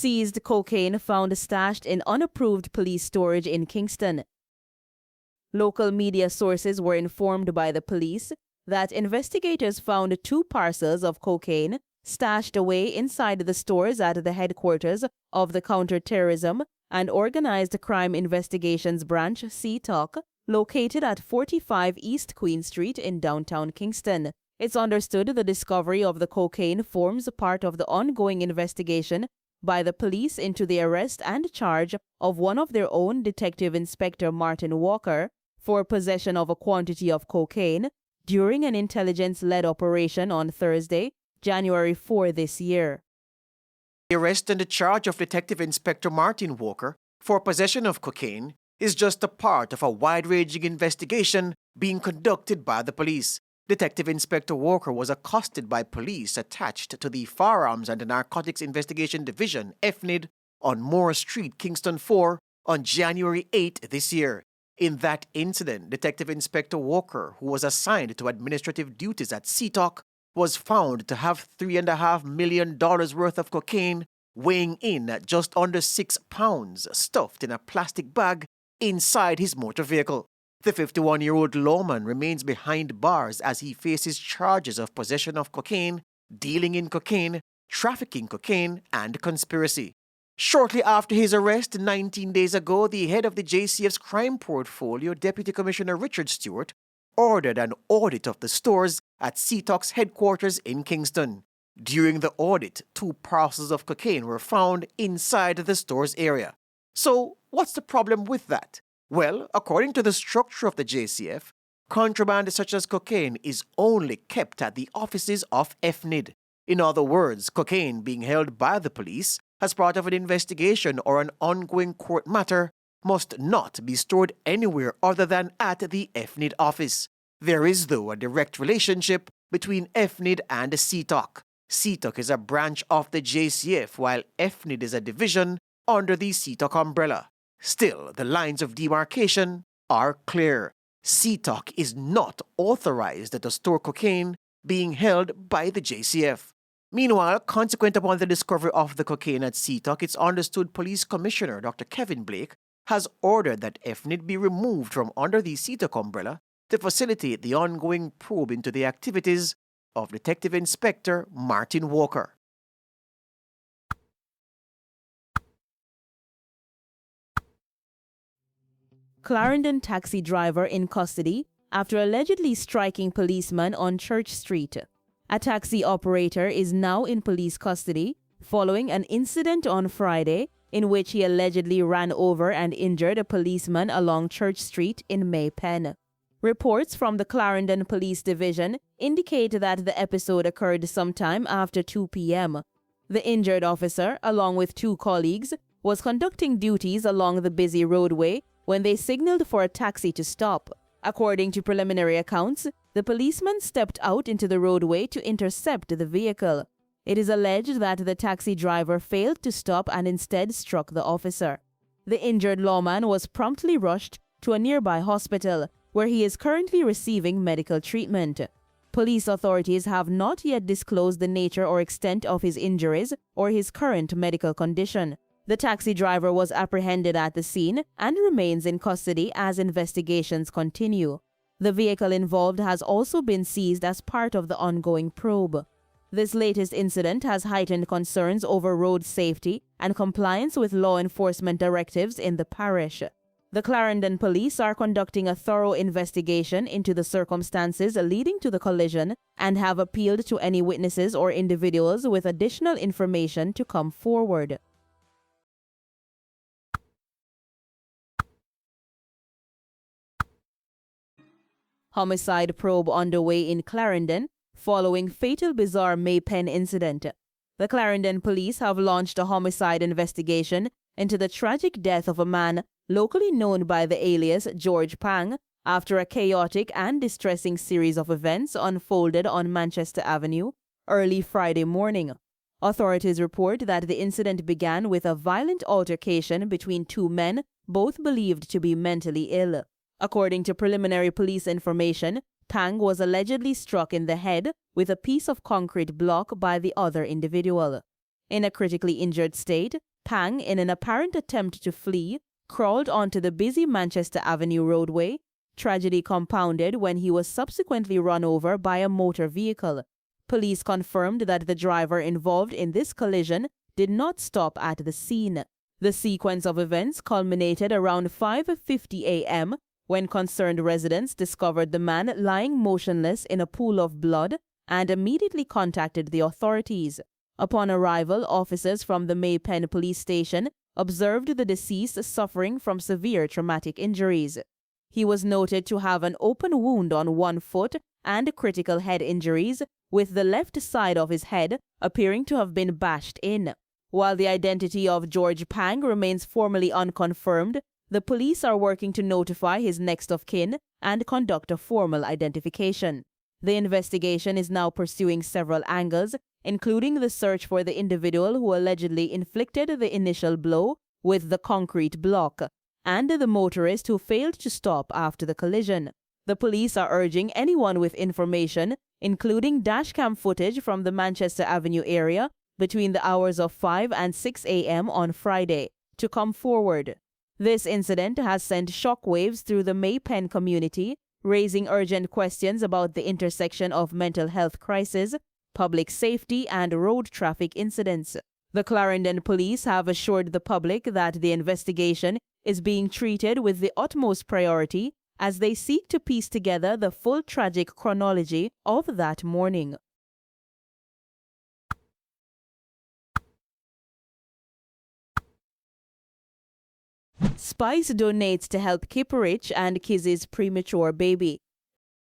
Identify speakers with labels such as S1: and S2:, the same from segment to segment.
S1: seized cocaine found stashed in unapproved police storage in Kingston. Local media sources were informed by the police that investigators found 2 parcels of cocaine stashed away inside the stores at the headquarters of the Counterterrorism and Organized Crime Investigations Branch, CTOC, located at 45 East Queen Street in downtown Kingston. It's understood the discovery of the cocaine forms part of the ongoing investigation by the police into the arrest and charge of one of their own, Detective Inspector Martin Walker, for possession of a quantity of cocaine during an intelligence-led operation on Thursday, January 4 this year.
S2: The arrest and the charge of Detective Inspector Martin Walker for possession of cocaine is just a part of a wide-ranging investigation being conducted by the police. Detective Inspector Walker was accosted by police attached to the Firearms and Narcotics Investigation Division, FNID, on Moore Street, Kingston 4, on January 8 this year. In that incident, Detective Inspector Walker, who was assigned to administrative duties at CTOC, was found to have $3.5 million worth of cocaine weighing in at just under 6 pounds stuffed in a plastic bag inside his motor vehicle. The 51-year-old lawman remains behind bars as he faces charges of possession of cocaine, dealing in cocaine, trafficking cocaine, and conspiracy. Shortly after his arrest 19 days ago, the head of the JCF's crime portfolio, Deputy Commissioner Richard Stewart, ordered an audit of the stores at CTOC's headquarters in Kingston. During the audit, 2 parcels of cocaine were found inside the store's area. So, what's the problem with that? Well, according to the structure of the JCF, contraband such as cocaine is only kept at the offices of FNID. In other words, cocaine being held by the police as part of an investigation or an ongoing court matter must not be stored anywhere other than at the FNID office. There is, though, a direct relationship between FNID and CTOC. CTOC is a branch of the JCF, while FNID is a division under the CTOC umbrella. Still, the lines of demarcation are clear. CTOC is not authorized to store cocaine being held by the JCF. Meanwhile, consequent upon the discovery of the cocaine at CTOC, it's understood Police Commissioner Dr. Kevin Blake has ordered that FNID be removed from under the CTOC umbrella to facilitate the ongoing probe into the activities of Detective Inspector Martin Walker.
S1: Clarendon taxi driver in custody after allegedly striking policeman on Church Street. A taxi operator is now in police custody following an incident on Friday in which he allegedly ran over and injured a policeman along Church Street in Maypen. Reports from the Clarendon Police Division indicate that the episode occurred sometime after 2 p.m. The injured officer, along with 2 colleagues, was conducting duties along the busy roadway when they signaled for a taxi to stop. According to preliminary accounts, the policeman stepped out into the roadway to intercept the vehicle. It is alleged that the taxi driver failed to stop and instead struck the officer. The injured lawman was promptly rushed to a nearby hospital, where he is currently receiving medical treatment. Police authorities have not yet disclosed the nature or extent of his injuries or his current medical condition. The taxi driver was apprehended at the scene and remains in custody as investigations continue. The vehicle involved has also been seized as part of the ongoing probe. This latest incident has heightened concerns over road safety and compliance with law enforcement directives in the parish. The Clarendon police are conducting a thorough investigation into the circumstances leading to the collision and have appealed to any witnesses or individuals with additional information to come forward. Homicide probe underway in Clarendon following fatal bizarre Maypen incident. The Clarendon police have launched a homicide investigation into the tragic death of a man locally known by the alias George Pang after a chaotic and distressing series of events unfolded on Manchester Avenue early Friday morning. Authorities report that the incident began with a violent altercation between 2 men, both believed to be mentally ill. According to preliminary police information, Pang was allegedly struck in the head with a piece of concrete block by the other individual. In a critically injured state, Pang, in an apparent attempt to flee, crawled onto the busy Manchester Avenue roadway. Tragedy compounded when he was subsequently run over by a motor vehicle. Police confirmed that the driver involved in this collision did not stop at the scene. The sequence of events culminated around 5:50 a.m. when concerned residents discovered the man lying motionless in a pool of blood and immediately contacted the authorities. Upon arrival, officers from the Maypen police station observed the deceased suffering from severe traumatic injuries. He was noted to have an open wound on one foot and critical head injuries, with the left side of his head appearing to have been bashed in. While the identity of George Pang remains formally unconfirmed, the police are working to notify his next of kin and conduct a formal identification. The investigation is now pursuing several angles, including the search for the individual who allegedly inflicted the initial blow with the concrete block, and the motorist who failed to stop after the collision. The police are urging anyone with information, including dashcam footage from the Manchester Avenue area between the hours of 5 and 6 a.m. on Friday, to come forward. This incident has sent shockwaves through the Maypen community, raising urgent questions about the intersection of mental health crisis, public safety, and road traffic incidents. The Clarendon police have assured the public that the investigation is being treated with the utmost priority as they seek to piece together the full tragic chronology of that morning. Spice donates to help Kiprich and Kizzy's premature baby.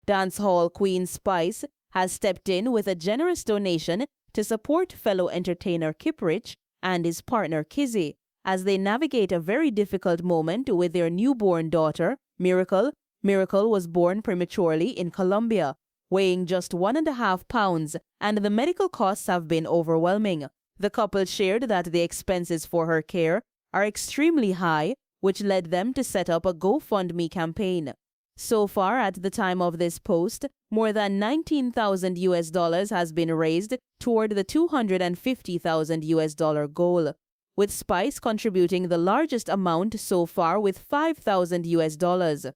S1: Dancehall queen Spice has stepped in with a generous donation to support fellow entertainer Kiprich and his partner Kizzy as they navigate a very difficult moment with their newborn daughter, Miracle. Miracle was born prematurely in Colombia, weighing just 1.5 pounds, and the medical costs have been overwhelming. The couple shared that the expenses for her care are extremely high, which led them to set up a GoFundMe campaign. So far, at the time of this post, more than $19,000 has been raised toward the $250,000 goal, with Spice contributing the largest amount so far with $5,000.